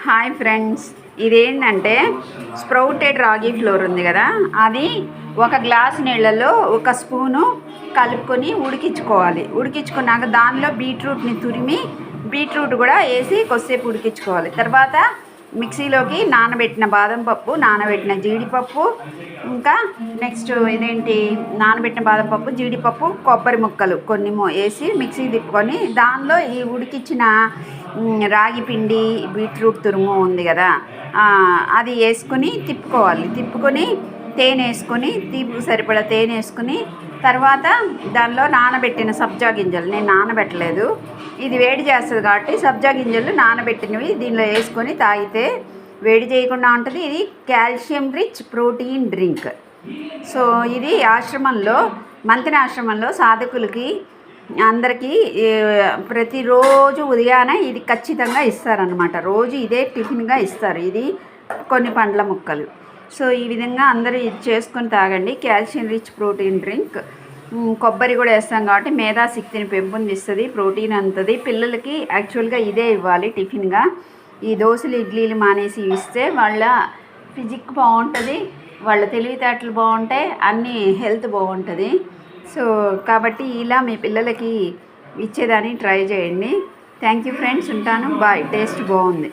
Hi friends, ఇదేంటంటే sprouted రాగి floor ఉంది కదా, అది ఒక గ్లాస్ నీళ్ళలో ఒక స్పూను కలుపుకొని ఉడికించుకోవాలి. ఉడికించుకున్నాక దానిలో బీట్రూట్ని తురిమి బీట్రూట్ కూడా వేసి కొద్దిసేపు ఉడికించుకోవాలి. తర్వాత మిక్సీలోకి నానబెట్టిన బాదం పప్పు, నానబెట్టిన జీడిపప్పు, ఇంకా నెక్స్ట్ నానబెట్టిన బాదం పప్పు, జీడిపప్పు, కొబ్బరి ముక్కలు కొన్ని వేసి మిక్సీ తిప్పుకొని దానిలో ఈ ఉడికించిన రాగి పిండి, బీట్రూట్ తురుము ఉంది కదా, అది వేసుకొని తిప్పుకొని తేనె వేసుకొని తీపి సరిపడా తేనె వేసుకుని తర్వాత దానిలో నానబెట్టిన సబ్జా గింజలు, నేను నానబెట్టలేదు, ఇది వేడి చేస్తుంది కాబట్టి సబ్జా గింజలు నానబెట్టినవి దీనిలో వేసుకొని తాగితే వేడి చేయకుండా ఉంటుంది. ఇది calcium rich protein drink. So ఇది మంతిని ఆశ్రమంలో సాధకులకి అందరికీ ప్రతిరోజు ఉదయాన ఇది ఖచ్చితంగా ఇస్తారనమాట. రోజు ఇదే టిఫిన్గా ఇస్తారు. ఇది కొన్ని పండ్ల ముక్కలు. సో ఈ విధంగా అందరూ ఇది చేసుకొని తాగండి. Calcium rich protein drink. కొబ్బరి కూడా వేస్తాం కాబట్టి మేధాశక్తిని పెంపొందిస్తుంది, ప్రోటీన్ అంతది. పిల్లలకి యాక్చువల్గా ఇదే ఇవ్వాలి టిఫిన్గా. ఈ దోశలు ఇడ్లీలు మానేసి ఇస్తే వాళ్ళ ఫిజిక్ బాగుంటుంది, వాళ్ళ తెలివితేటలు బాగుంటాయి, అన్నీ హెల్త్ బాగుంటుంది. సో కాబట్టి ఇలా మీ పిల్లలకి ఇచ్చేదాన్ని ట్రై చేయండి. థ్యాంక్ యూ ఫ్రెండ్స్, ఉంటాను. బాయ్. టేస్ట్ బాగుంది.